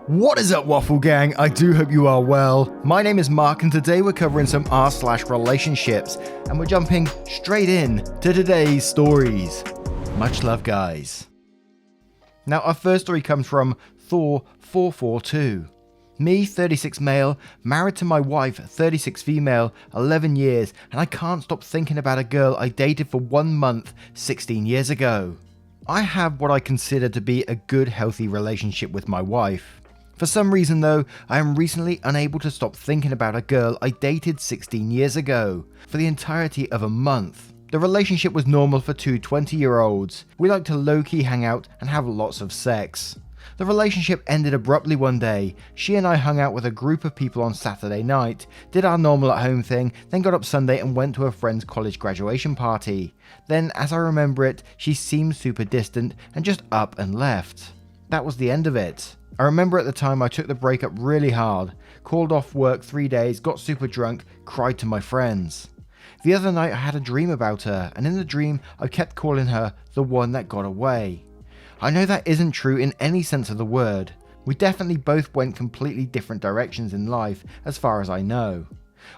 What is up, Waffle Gang? I do hope you are well. My name is Mark, and today we're covering some r/relationships, and we're jumping straight in to today's stories. Much love, guys. Now, our first story comes from Thor 442. Me, 36 male, married to my wife, 36 female, 11 years, and I can't stop thinking about a girl I dated for 1 month 16 years ago. I have what I consider to be a good, healthy relationship with my wife. For some reason though, I am recently unable to stop thinking about a girl I dated 16 years ago, for the entirety of a month. The relationship was normal for two 20-year-olds. We like to low-key hang out and have lots of sex. The relationship ended abruptly one day. She and I hung out with a group of people on Saturday night, did our normal at-home thing, then got up Sunday and went to a friend's college graduation party. Then, as I remember it, she seemed super distant and just up and left. That was the end of it. I remember at the time I took the breakup really hard, called off work 3 days, got super drunk, cried to my friends. The other night I had a dream about her, and in the dream I kept calling her the one that got away. I know that isn't true in any sense of the word. We definitely both went completely different directions in life as far as I know.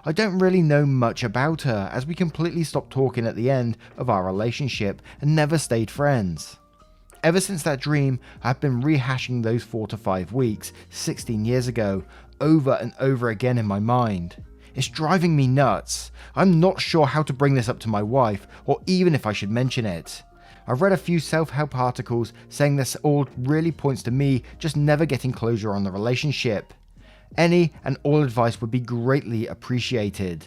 I don't really know much about her, as we completely stopped talking at the end of our relationship and never stayed friends. Ever since that dream, I've been rehashing those 4 to 5 weeks, 16 years ago, over and over again in my mind. It's driving me nuts. I'm not sure how to bring this up to my wife, or even if I should mention it. I've read a few self-help articles saying this all really points to me just never getting closure on the relationship. Any and all advice would be greatly appreciated.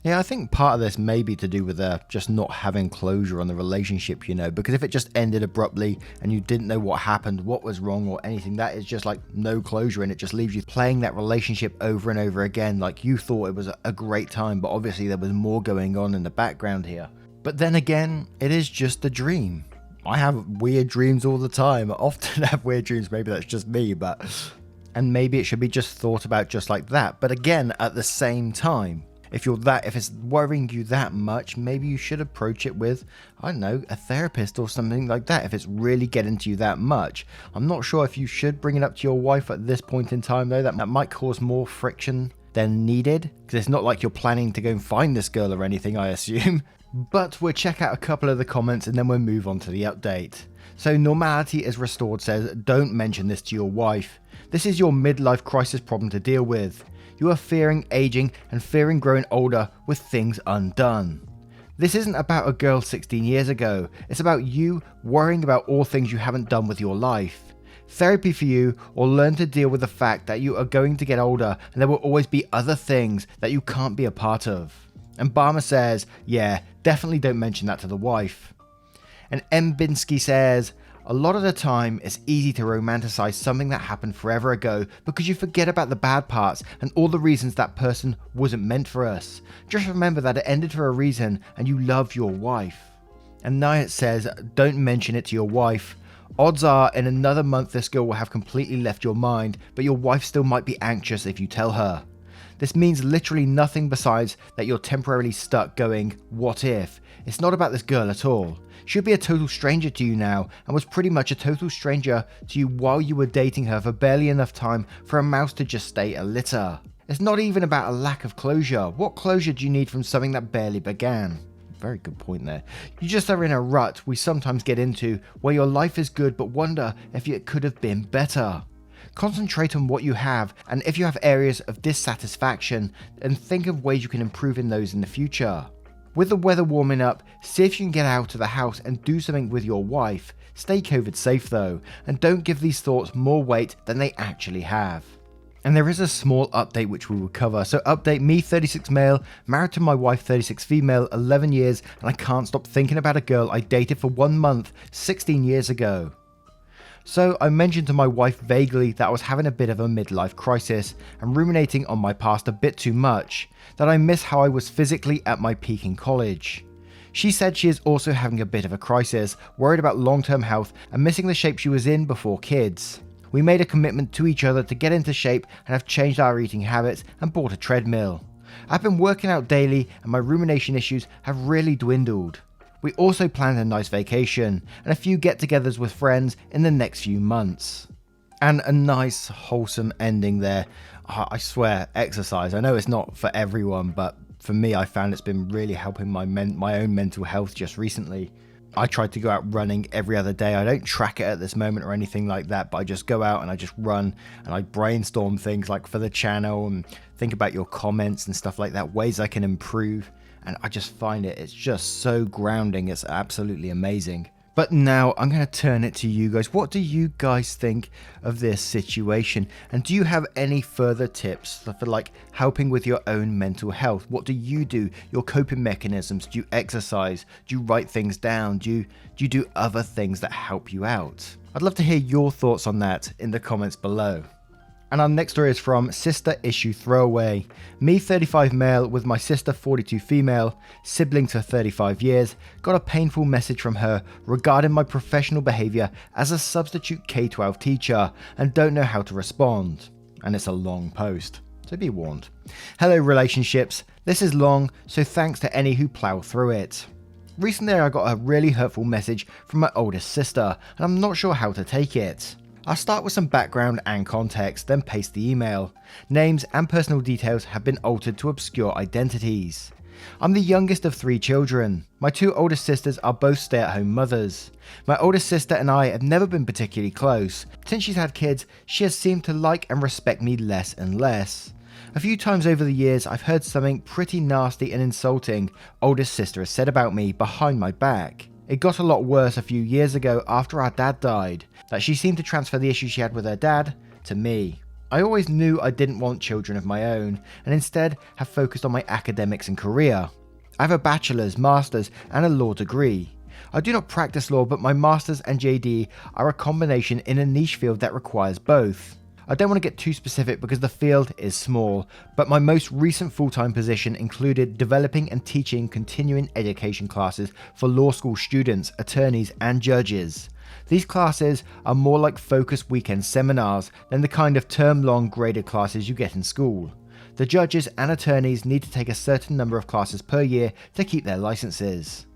Yeah, I think part of this may be to do with just not having closure on the relationship, because if it just ended abruptly and you didn't know what happened, what was wrong or anything, that is just like no closure, and it just leaves you playing that relationship over and over again like you thought it was a great time, but obviously there was more going on in the background here. But then again, it is just a dream. I have weird dreams all the time. I often have weird dreams, maybe that's just me, and maybe it should be just thought about just like that. But again, at the same time, if it's worrying you that much, maybe you should approach it with, I don't know, a therapist or something like that if it's really getting to you that much. I'm not sure if you should bring it up to your wife at this point in time though. That might cause more friction than needed, because it's not like you're planning to go and find this girl or anything, I assume. But we'll check out a couple of the comments and then we'll move on to the update. So Normality is Restored says, don't mention this to your wife. This is your midlife crisis problem to deal with. You are fearing aging and fearing growing older with things undone. This isn't about a girl 16 years ago. It's about you worrying about all things you haven't done with your life. Therapy for you, or learn to deal with the fact that you are going to get older and there will always be other things that you can't be a part of. And Barmer says, yeah, definitely don't mention that to the wife. And M. Binsky says, a lot of the time, it's easy to romanticize something that happened forever ago because you forget about the bad parts and all the reasons that person wasn't meant for us. Just remember that it ended for a reason and you love your wife. And Nayat says, don't mention it to your wife. Odds are in another month this girl will have completely left your mind, but your wife still might be anxious if you tell her. This means literally nothing besides that you're temporarily stuck going, what if? It's not about this girl at all. She'll be a total stranger to you now, and was pretty much a total stranger to you while you were dating her for barely enough time for a mouse to just stay a litter. It's not even about a lack of closure. What closure do you need from something that barely began? Very good point there. You just are in a rut we sometimes get into where your life is good but wonder if it could have been better. Concentrate on what you have, and if you have areas of dissatisfaction, then think of ways you can improve in those in the future. With the weather warming up, see if you can get out of the house and do something with your wife. Stay COVID safe though, and don't give these thoughts more weight than they actually have. And there is a small update which we will cover. So update, me 36 male, married to my wife 36 female, 11 years, and I can't stop thinking about a girl I dated for 1 month 16 years ago. So I mentioned to my wife vaguely that I was having a bit of a midlife crisis and ruminating on my past a bit too much, that I miss how I was physically at my peak in college. She said she is also having a bit of a crisis, worried about long-term health and missing the shape she was in before kids. We made a commitment to each other to get into shape and have changed our eating habits and bought a treadmill. I've been working out daily and my rumination issues have really dwindled. We also planned a nice vacation and a few get-togethers with friends in the next few months. And a nice, wholesome ending there. I swear, exercise. I know it's not for everyone, but for me, I found it's been really helping my own mental health just recently. I tried to go out running every other day. I don't track it at this moment or anything like that, but I just go out and I just run and I brainstorm things like for the channel and think about your comments and stuff like that, ways I can improve. And I just find it's just so grounding. It's absolutely amazing. But now I'm going to turn it to you guys. What do you guys think of this situation? And do you have any further tips for like helping with your own mental health? What do you do? Your coping mechanisms? Do you exercise? Do you write things down? Do you do other things that help you out? I'd love to hear your thoughts on that in the comments below. And our next story is from Sister Issue Throwaway. Me, 35 male, with my sister, 42 female, sibling to 35 years, got a painful message from her regarding my professional behaviour as a substitute K-12 teacher and don't know how to respond. And it's a long post, so be warned. Hello relationships, this is long, so thanks to any who plough through it. Recently I got a really hurtful message from my oldest sister and I'm not sure how to take it. I'll start with some background and context, then paste the email. Names and personal details have been altered to obscure identities. I'm the youngest of 3 children. My 2 oldest sisters are both stay-at-home mothers. My oldest sister and I have never been particularly close. Since she's had kids, she has seemed to like and respect me less and less. A few times over the years, I've heard something pretty nasty and insulting oldest sister has said about me behind my back. It got a lot worse a few years ago after our dad died, that she seemed to transfer the issue she had with her dad to me. I always knew I didn't want children of my own, and instead have focused on my academics and career. I have a bachelor's, master's, and a law degree. I do not practice law, but my master's and JD are a combination in a niche field that requires both. I don't want to get too specific because the field is small, but my most recent full-time position included developing and teaching continuing education classes for law school students, attorneys, and judges. These classes are more like focused weekend seminars than the kind of term-long graded classes you get in school. The judges and attorneys need to take a certain number of classes per year to keep their licenses.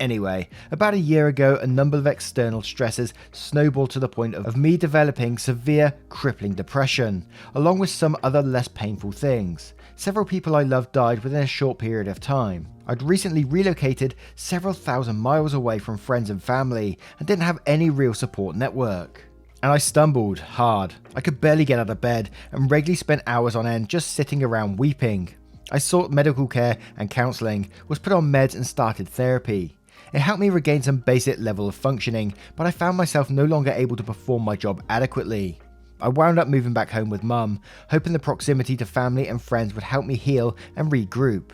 Anyway, about a year ago, a number of external stresses snowballed to the point of me developing severe, crippling depression, along with some other less painful things. Several people I loved died within a short period of time. I'd recently relocated several thousand miles away from friends and family and didn't have any real support network. And I stumbled hard. I could barely get out of bed and regularly spent hours on end just sitting around weeping. I sought medical care and counselling, was put on meds and started therapy. It helped me regain some basic level of functioning, but I found myself no longer able to perform my job adequately. I wound up moving back home with mum, hoping the proximity to family and friends would help me heal and regroup.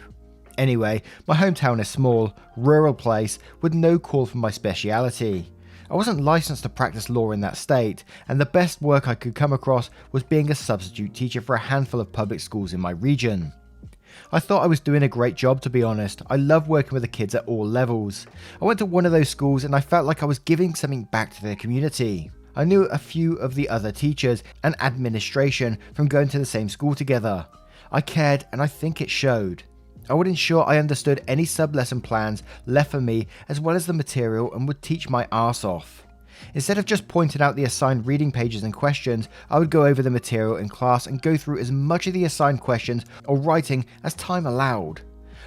Anyway, my hometown is small, rural place with no call for my speciality. I wasn't licensed to practice law in that state, and the best work I could come across was being a substitute teacher for a handful of public schools in my region. I thought I was doing a great job, to be honest. I love working with the kids at all levels. I went to one of those schools and I felt like I was giving something back to the community. I knew a few of the other teachers and administration from going to the same school together. I cared and I think it showed. I would ensure I understood any sub-lesson plans left for me as well as the material and would teach my arse off. Instead of just pointing out the assigned reading pages and questions, I would go over the material in class and go through as much of the assigned questions or writing as time allowed.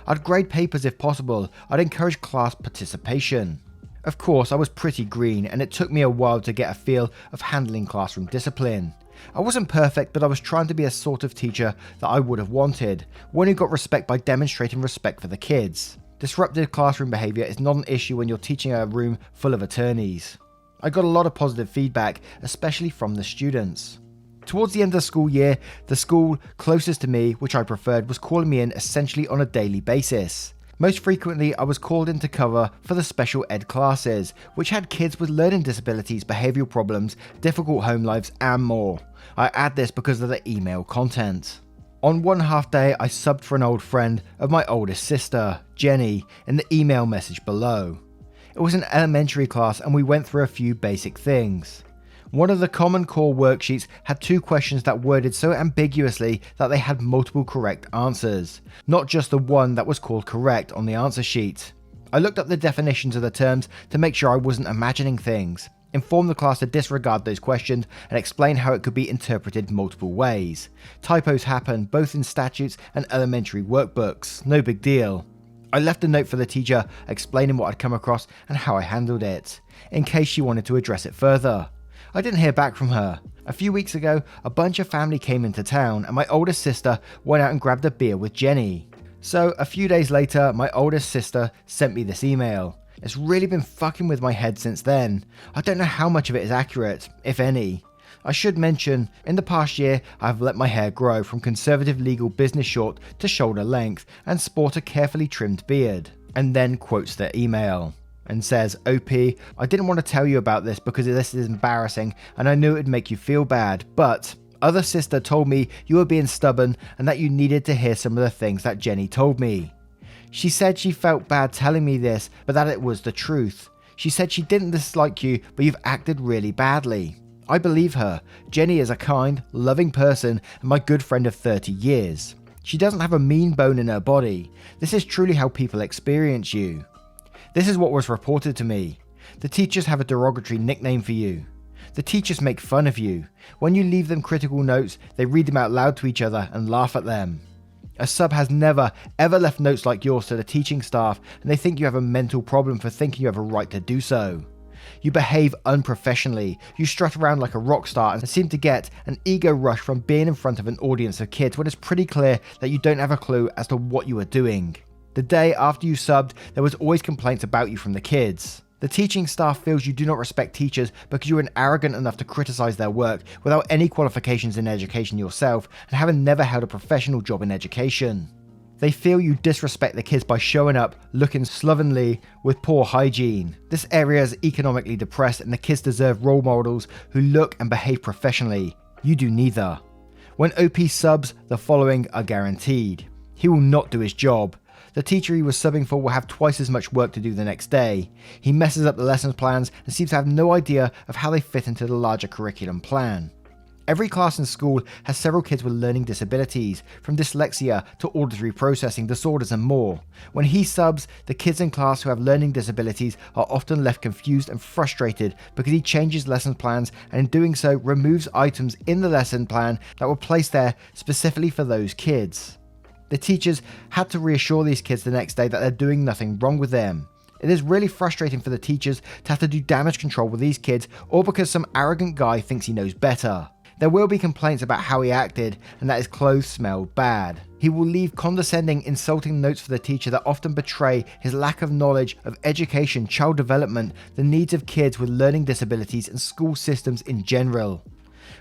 I'd grade papers if possible. I'd encourage class participation. Of course, I was pretty green and it took me a while to get a feel of handling classroom discipline. I wasn't perfect, but I was trying to be a sort of teacher that I would have wanted, one who got respect by demonstrating respect for the kids. Disruptive classroom behaviour is not an issue when you're teaching a room full of attorneys. I got a lot of positive feedback, especially from the students. Towards the end of the school year, the school closest to me, which I preferred, was calling me in essentially on a daily basis. Most frequently, I was called in to cover for the special ed classes, which had kids with learning disabilities, behavioural problems, difficult home lives, and more. I add this because of the email content. On one half day, I subbed for an old friend of my oldest sister, Jenny, in the email message below. It was an elementary class and we went through a few basic things. One of the Common Core worksheets had 2 questions that worded so ambiguously that they had multiple correct answers, not just the one that was called correct on the answer sheet. I looked up the definitions of the terms to make sure I wasn't imagining things. Inform the class to disregard those questions and explain how it could be interpreted multiple ways. Typos happen both in statutes and elementary workbooks, no big deal. I left a note for the teacher explaining what I'd come across and how I handled it, in case she wanted to address it further. I didn't hear back from her. A few weeks ago, a bunch of family came into town and my oldest sister went out and grabbed a beer with Jenny. So a few days later, my oldest sister sent me this email. It's really been fucking with my head since then. I don't know how much of it is accurate, if any. I should mention, in the past year, I've let my hair grow from conservative legal business short to shoulder length and sport a carefully trimmed beard. And then quotes the email and says, OP, I didn't want to tell you about this because this is embarrassing and I knew it would make you feel bad, but other sister told me you were being stubborn and that you needed to hear some of the things that Jenny told me. She said she felt bad telling me this, but that it was the truth. She said she didn't dislike you, but you've acted really badly. I believe her. Jenny is a kind, loving person and my good friend of 30 years. She doesn't have a mean bone in her body. This is truly how people experience you. This is what was reported to me. The teachers have a derogatory nickname for you. The teachers make fun of you. When you leave them critical notes, they read them out loud to each other and laugh at them. A sub has never, ever left notes like yours to the teaching staff, and they think you have a mental problem for thinking you have a right to do so. You behave unprofessionally, you strut around like a rock star and seem to get an ego rush from being in front of an audience of kids when it's pretty clear that you don't have a clue as to what you are doing. The day after you subbed, there was always complaints about you from the kids. The teaching staff feels you do not respect teachers because you are arrogant enough to criticize their work without any qualifications in education yourself and having never held a professional job in education. They feel you disrespect the kids by showing up looking slovenly with poor hygiene. This area is economically depressed and the kids deserve role models who look and behave professionally. You do neither. When OP subs, the following are guaranteed. He will not do his job. The teacher he was subbing for will have twice as much work to do the next day. He messes up the lessons plans and seems to have no idea of how they fit into the larger curriculum plan. Every class in school has several kids with learning disabilities, from dyslexia to auditory processing disorders and more. When he subs, the kids in class who have learning disabilities are often left confused and frustrated because he changes lesson plans and in doing so removes items in the lesson plan that were placed there specifically for those kids. The teachers had to reassure these kids the next day that they're doing nothing wrong with them. It is really frustrating for the teachers to have to do damage control with these kids, all because some arrogant guy thinks he knows better. There will be complaints about how he acted and that his clothes smelled bad. He will leave condescending, insulting notes for the teacher that often betray his lack of knowledge of education, child development, the needs of kids with learning disabilities and school systems in general.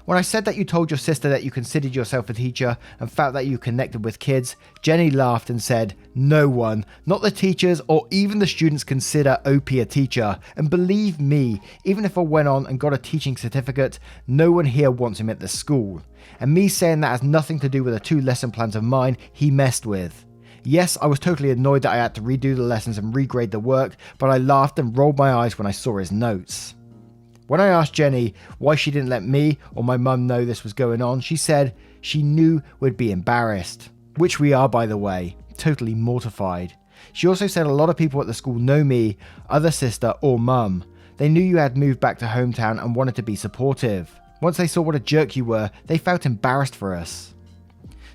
When I said that you told your sister that you considered yourself a teacher and felt that you connected with kids, Jenny laughed and said, "No one, not the teachers or even the students consider OP a teacher. And believe me, even if I went on and got a teaching certificate, no one here wants him at the school. And me saying that has nothing to do with the 2 lesson plans of mine he messed with. Yes, I was totally annoyed that I had to redo the lessons and regrade the work, but I laughed and rolled my eyes when I saw his notes." When I asked Jenny why she didn't let me or my mum know this was going on, she said she knew we'd be embarrassed. Which we are, by the way, totally mortified. She also said a lot of people at the school know me, other sister or mum. They knew you had moved back to hometown and wanted to be supportive. Once they saw what a jerk you were, they felt embarrassed for us.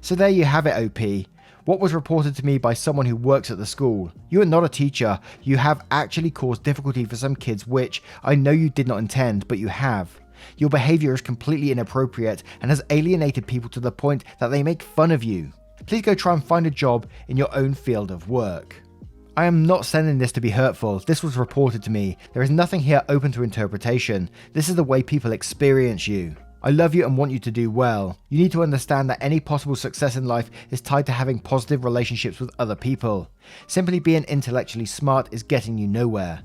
So there you have it, OP. What was reported to me by someone who works at the school. You are not a teacher. You have actually caused difficulty for some kids, which I know you did not intend, but you have. Your behavior is completely inappropriate and has alienated people to the point that they make fun of you. Please go try and find a job in your own field of work. I am not sending this to be hurtful. This was reported to me. There is nothing here open to interpretation. This is the way people experience you. I love you and want you to do well. You need to understand that any possible success in life is tied to having positive relationships with other people. Simply being intellectually smart is getting you nowhere.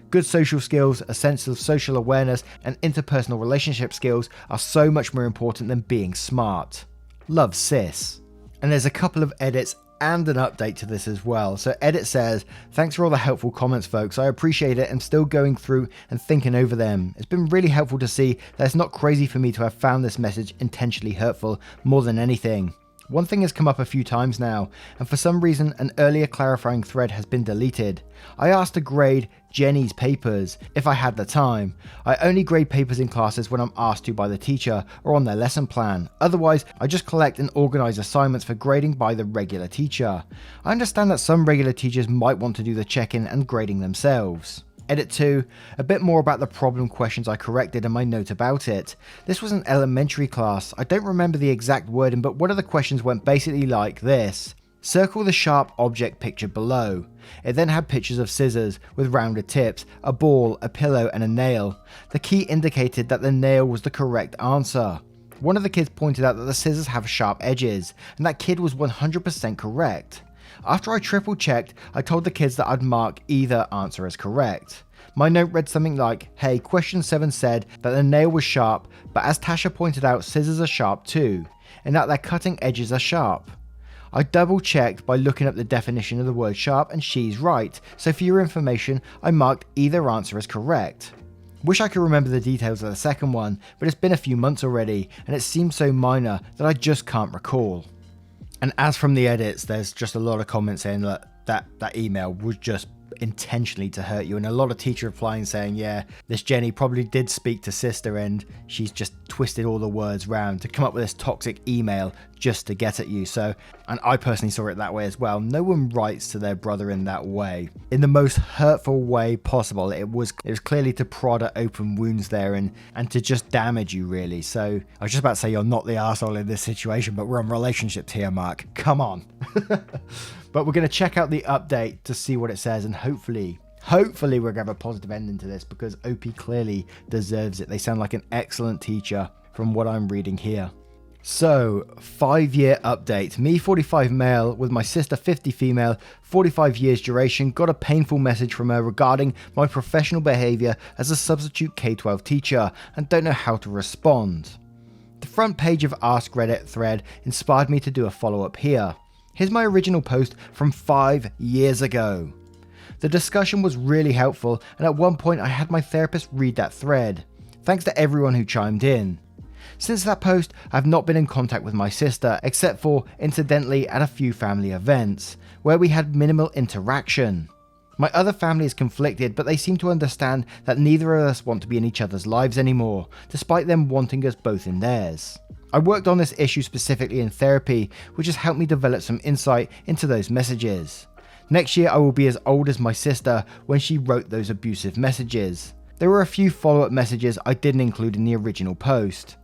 Good social skills, a sense of social awareness, and interpersonal relationship skills are so much more important than being smart. Love, sis. And there's a couple of edits and an update to this as well. So edit says, "Thanks for all the helpful comments, folks. I appreciate it. I'm still going through and thinking over them. It's been really helpful to see that it's not crazy for me to have found this message intentionally hurtful more than anything. One thing has come up a few times now, and for some reason an earlier clarifying thread has been deleted. I asked to grade Jenny's papers if I had the time. I only grade papers in classes when I'm asked to by the teacher or on their lesson plan. Otherwise, I just collect and organise assignments for grading by the regular teacher. I understand that some regular teachers might want to do the check-in and grading themselves. Edit 2, a bit more about the problem questions I corrected and my note about it. This was an elementary class. I don't remember the exact wording, but one of the questions went basically like this. Circle the sharp object pictured below. It then had pictures of scissors with rounded tips, a ball, a pillow and a nail. The key indicated that the nail was the correct answer. One of the kids pointed out that the scissors have sharp edges, and that kid was 100% correct. After I triple checked, I told the kids that I'd mark either answer as correct. My note read something like, hey, question 7 said that the nail was sharp, but as Tasha pointed out, scissors are sharp too, and that their cutting edges are sharp. I double checked by looking up the definition of the word sharp, and she's right, so for your information, I marked either answer as correct. Wish I could remember the details of the second one, but it's been a few months already, and it seems so minor that I just can't recall. And as from the edits, there's just a lot of comments saying that email was just intentionally to hurt you, and a lot of teacher replying saying, yeah, this Jenny probably did speak to sister and she's just twisted all the words round to come up with this toxic email just to get at you. So, and I personally saw it that way as well. No one writes to their brother in that way, in the most hurtful way possible. It was clearly to prod at open wounds there and to just damage you, really. So I was just about to say you're not the arsehole in this situation, but we're on relationships here, Mark. Come on. But we're going to check out the update to see what it says, and hopefully we're going to have a positive ending to this, because OP clearly deserves it. They sound like an excellent teacher from what I'm reading here. So, 5-year update. Me, 45 male, with my sister, 50 female, 45 years duration. Got a painful message from her regarding my professional behaviour as a substitute K-12 teacher, and don't know how to respond. The front page of Ask Reddit thread inspired me to do a follow-up here. Here's my original post from 5 years ago. The discussion was really helpful, and at one point I had my therapist read that thread. Thanks to everyone who chimed in. Since that post, I've not been in contact with my sister, except for, incidentally, at a few family events, where we had minimal interaction. My other family is conflicted, but they seem to understand that neither of us want to be in each other's lives anymore, despite them wanting us both in theirs. I worked on this issue specifically in therapy, which has helped me develop some insight into those messages. Next year I will be as old as my sister when she wrote those abusive messages. There were a few follow-up messages I didn't include in the original post.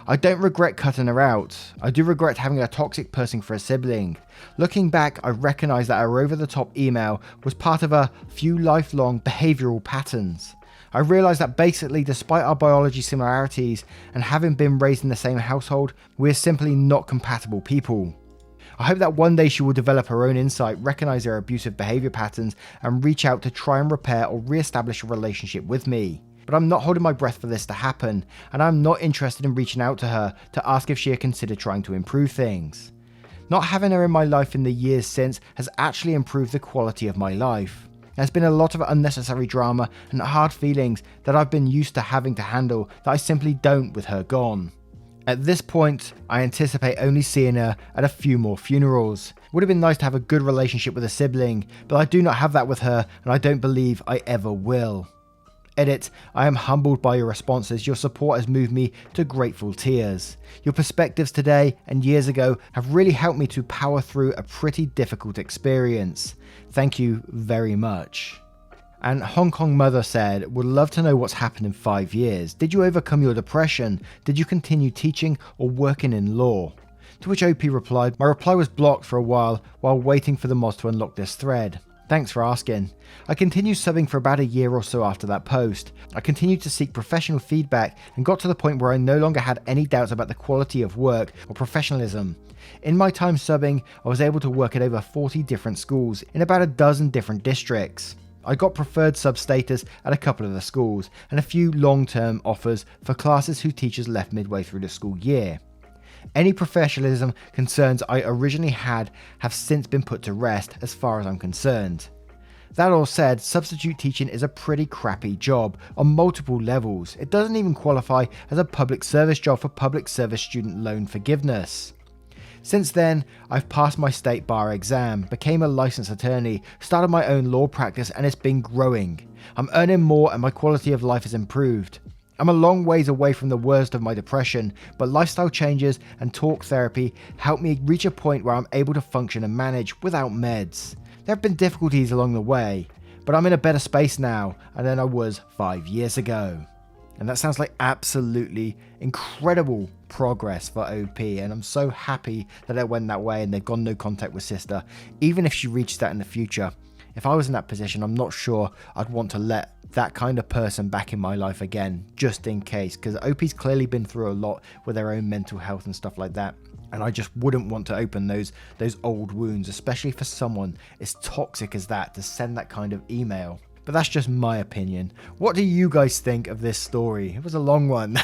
I don't regret cutting her out. I do regret having a toxic person for a sibling. Looking back, I recognise that her over-the-top email was part of a few lifelong behavioural patterns. I realised that basically, despite our biology similarities and having been raised in the same household, we're simply not compatible people. I hope that one day she will develop her own insight, recognise her abusive behaviour patterns, and reach out to try and repair or re-establish a relationship with me. But I'm not holding my breath for this to happen, and I'm not interested in reaching out to her to ask if she had considered trying to improve things. Not having her in my life in the years since has actually improved the quality of my life. There's been a lot of unnecessary drama and hard feelings that I've been used to having to handle that I simply don't with her gone. At this point, I anticipate only seeing her at a few more funerals. Would have been nice to have a good relationship with a sibling, but I do not have that with her, and I don't believe I ever will. Edit, I am humbled by your responses. Your support has moved me to grateful tears. Your perspectives today and years ago have really helped me to power through a pretty difficult experience. Thank you very much. And Hong Kong Mother said, would love to know what's happened in 5 years. Did you overcome your depression? Did you continue teaching or working in law? To which OP replied, my reply was blocked for a while waiting for the mods to unlock this thread. Thanks for asking. I continued subbing for about a year or so after that post. I continued to seek professional feedback and got to the point where I no longer had any doubts about the quality of work or professionalism. In my time subbing, I was able to work at over 40 different schools in about a dozen different districts. I got preferred sub status at a couple of the schools and a few long-term offers for classes whose teachers left midway through the school year. Any professionalism concerns I originally had have since been put to rest as far as I'm concerned. That all said, substitute teaching is a pretty crappy job on multiple levels. It doesn't even qualify as a public service job for public service student loan forgiveness. Since then, I've passed my state bar exam, became a licensed attorney, started my own law practice, and it's been growing. I'm earning more and my quality of life has improved. I'm a long ways away from the worst of my depression, but lifestyle changes and talk therapy helped me reach a point where I'm able to function and manage without meds. There have been difficulties along the way, but I'm in a better space now than I was 5 years ago. And that sounds like absolutely incredible progress for OP, and I'm so happy that it went that way and they've gone no contact with sister, even if she reaches that in the future. If I was in that position, I'm not sure I'd want to let that kind of person back in my life again, just in case, because OP's clearly been through a lot with their own mental health and stuff like that. And I just wouldn't want to open those old wounds, especially for someone as toxic as that, to send that kind of email. But that's just my opinion. What do you guys think of this story? It was a long one.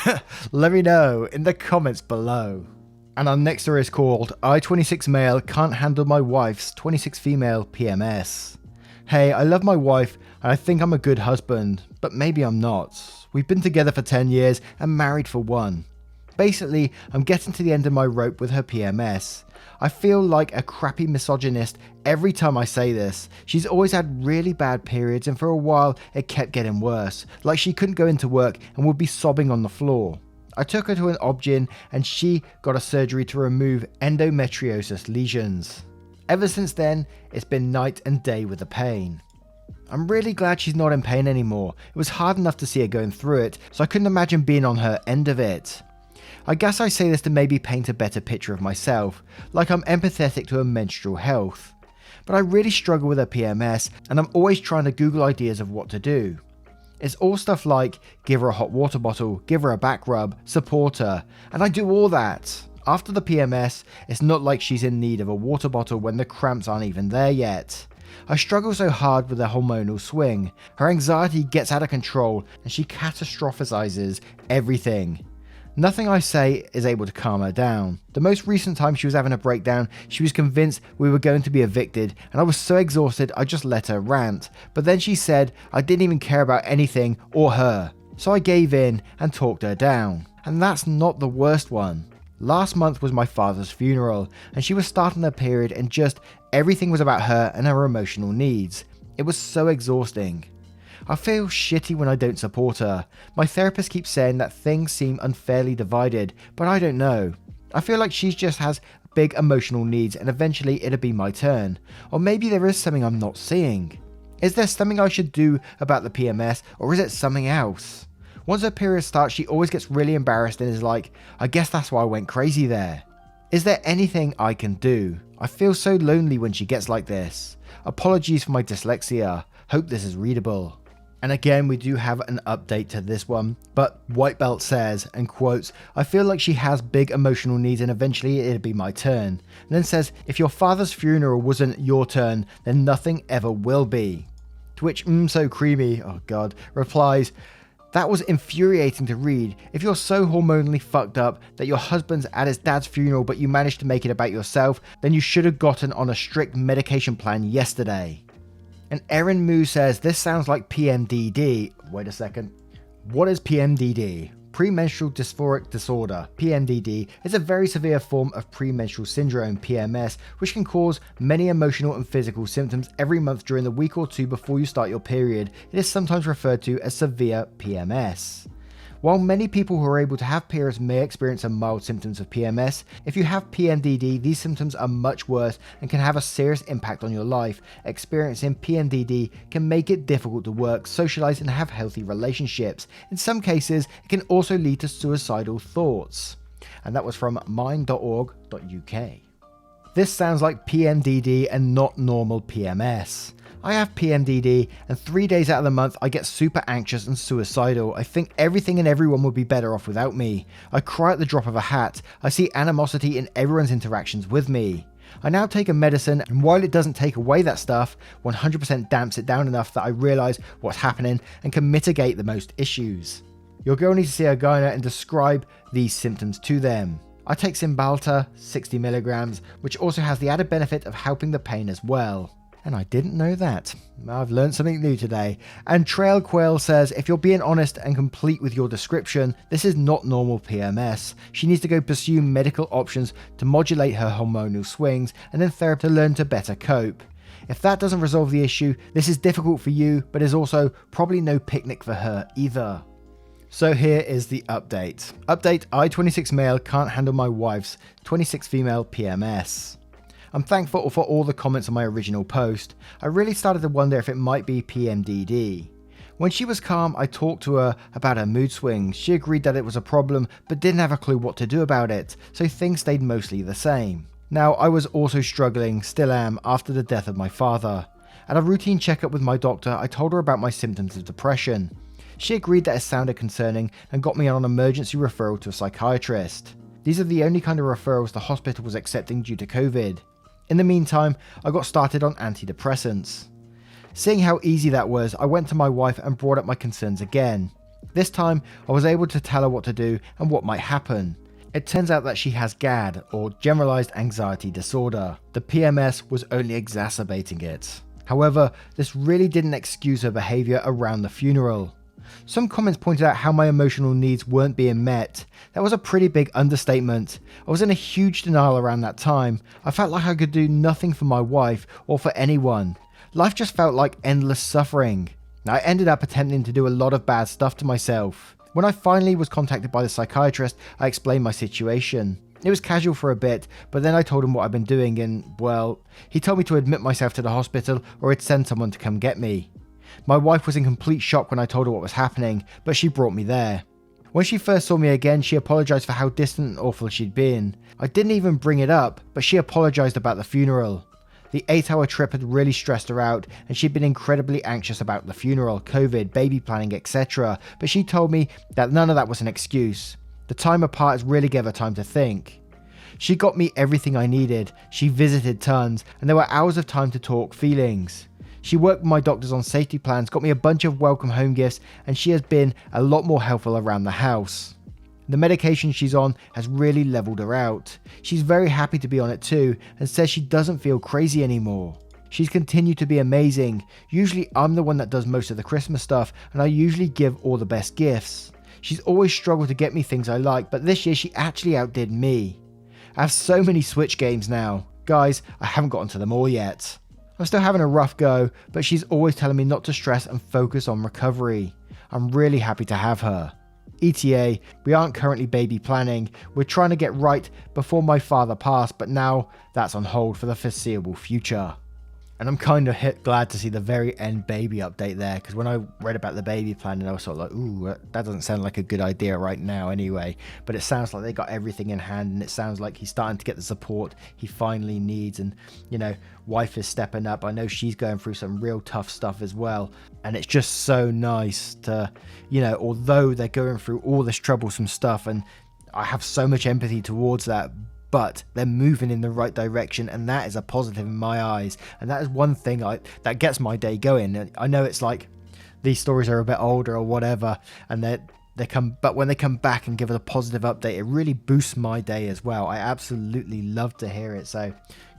Let me know in the comments below. And our next story is called I 26 male can't handle my wife's 26 female PMS. Hey, I love my wife and I think I'm a good husband, but maybe I'm not. We've been together for 10 years and married for 1. Basically, I'm getting to the end of my rope with her PMS. I feel like a crappy misogynist every time I say this. She's always had really bad periods, and for a while it kept getting worse, like she couldn't go into work and would be sobbing on the floor. I took her to an obgyn and she got a surgery to remove endometriosis lesions. Ever since then, it's been night and day with the pain. I'm really glad she's not in pain anymore. It was hard enough to see her going through it, so I couldn't imagine being on her end of it. I guess I say this to maybe paint a better picture of myself, like I'm empathetic to her menstrual health. But I really struggle with her PMS, and I'm always trying to Google ideas of what to do. It's all stuff like give her a hot water bottle, give her a back rub, support her, and I do all that. After the PMS, it's not like she's in need of a water bottle when the cramps aren't even there yet. I struggle so hard with the hormonal swing. Her anxiety gets out of control and she catastrophizes everything. Nothing I say is able to calm her down. The most recent time she was having a breakdown, she was convinced we were going to be evicted, and I was so exhausted I just let her rant. But then she said I didn't even care about anything or her. So I gave in and talked her down. And that's not the worst one. Last month was my father's funeral, and she was starting her period and just everything was about her and her emotional needs. It was so exhausting. I feel shitty when I don't support her. My therapist keeps saying that things seem unfairly divided, but I don't know. I feel like she just has big emotional needs and eventually it'll be my turn. Or maybe there is something I'm not seeing. Is there something I should do about the PMS, or is it something else? Once her period starts, she always gets really embarrassed and is like, I guess that's why I went crazy there. Is there anything I can do? I feel so lonely when she gets like this. Apologies for my dyslexia. Hope this is readable. And again, we do have an update to this one, but White Belt says, and quotes, I feel like she has big emotional needs and eventually it'll be my turn. And then says, if your father's funeral wasn't your turn, then nothing ever will be. To which So Creamy, oh god, replies, that was infuriating to read. If you're so hormonally fucked up that your husband's at his dad's funeral but you managed to make it about yourself, then you should have gotten on a strict medication plan yesterday. And Erin Moo says, this sounds like PMDD. Wait a second. What is PMDD? Premenstrual dysphoric disorder. PMDD is a very severe form of premenstrual syndrome, PMS, which can cause many emotional and physical symptoms every month during the week or two before you start your period. It is sometimes referred to as severe PMS. While many people who are able to have periods may experience some mild symptoms of PMS, if you have PMDD, these symptoms are much worse and can have a serious impact on your life. Experiencing PMDD can make it difficult to work, socialize, and have healthy relationships. In some cases, it can also lead to suicidal thoughts. And that was from mind.org.uk. This sounds like PMDD and not normal PMS. I have PMDD, and 3 days out of the month I get super anxious and suicidal. I think everything and everyone would be better off without me. I cry at the drop of a hat. I see animosity in everyone's interactions with me. I now take a medicine, and while it doesn't take away that stuff, 100% damps it down enough that I realise what's happening and can mitigate the most issues. Your girl needs to see a gynae and describe these symptoms to them. I take Cymbalta, 60 milligrams, which also has the added benefit of helping the pain as well. And I didn't know that. I've learned something new today. And Trail Quail says, if you're being honest and complete with your description, this is not normal PMS. She needs to go pursue medical options to modulate her hormonal swings and then therapy to learn to better cope. If that doesn't resolve the issue, this is difficult for you, but is also probably no picnic for her either. So here is the update. Update: I 26 male can't handle my wife's 26 female PMS. I'm thankful for all the comments on my original post. I really started to wonder if it might be PMDD. When she was calm, I talked to her about her mood swings. She agreed that it was a problem, but didn't have a clue what to do about it, so things stayed mostly the same. Now, I was also struggling, still am, after the death of my father. At a routine checkup with my doctor, I told her about my symptoms of depression. She agreed that it sounded concerning and got me on an emergency referral to a psychiatrist. These are the only kind of referrals the hospital was accepting due to COVID. In the meantime, I got started on antidepressants. Seeing how easy that was, I went to my wife and brought up my concerns again. This time, I was able to tell her what to do and what might happen. It turns out that she has GAD, or Generalized Anxiety Disorder. The PMS was only exacerbating it. However, this really didn't excuse her behaviour around the funeral. Some comments pointed out how my emotional needs weren't being met. That was a pretty big understatement. I was in a huge denial around that time. I felt like I could do nothing for my wife or for anyone. Life just felt like endless suffering. I ended up attempting to do a lot of bad stuff to myself. When I finally was contacted by the psychiatrist, I explained my situation. It was casual for a bit, but then I told him what I'd been doing and, well, he told me to admit myself to the hospital or he'd send someone to come get me. My wife was in complete shock when I told her what was happening, but she brought me there. When she first saw me again, she apologised for how distant and awful she'd been. I didn't even bring it up, but she apologised about the funeral. The 8-hour trip had really stressed her out, and she'd been incredibly anxious about the funeral, COVID, baby planning, etc. But she told me that none of that was an excuse. The time apart really gave her time to think. She got me everything I needed. She visited tons, and there were hours of time to talk feelings. She worked with my doctors on safety plans, got me a bunch of welcome home gifts, and she has been a lot more helpful around the house. The medication she's on has really leveled her out. She's very happy to be on it too, and says she doesn't feel crazy anymore. She's continued to be amazing. Usually I'm the one that does most of the Christmas stuff, and I usually give all the best gifts. She's always struggled to get me things I like, but this year she actually outdid me. I have so many Switch games now. Guys, I haven't gotten to them all yet. I'm still having a rough go, but she's always telling me not to stress and focus on recovery. I'm really happy to have her. ETA, we aren't currently baby planning. We're trying to get right before my father passed, but now that's on hold for the foreseeable future. And I'm kind of glad to see the very end baby update there, because when I read about the baby planning, I was sort of like, ooh, that doesn't sound like a good idea right now anyway. But it sounds like they got everything in hand, and it sounds like he's starting to get the support he finally needs. And, you know, wife is stepping up. I know she's going through some real tough stuff as well. And it's just so nice to, you know, although they're going through all this troublesome stuff, and I have so much empathy towards that, but they're moving in the right direction, and that is a positive in my eyes. And that is one thing that gets my day going. And I know it's like these stories are a bit older or whatever, and but when they come back and give us a positive update, it really boosts my day as well. I absolutely love to hear it. So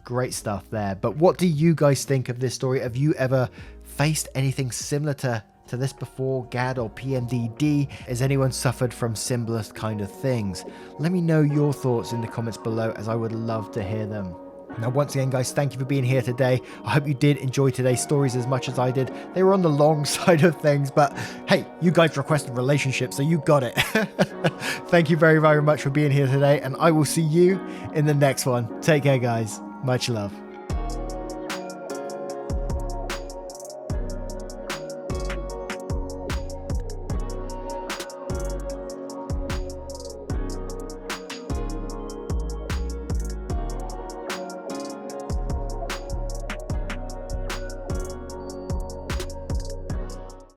great stuff there. But what do you guys think of this story? Have you ever faced anything similar to this before, GAD or PMDD? Has anyone suffered from similar kind of things? Let me know your thoughts in the comments below, as I would love to hear them. Now, once again, guys, thank you for being here today. I hope you did enjoy today's stories as much as I did. They were on the long side of things, but hey, you guys requested relationships, so you got it. Thank you very, very much for being here today, and I will see you in the next one. Take care, guys. Much love.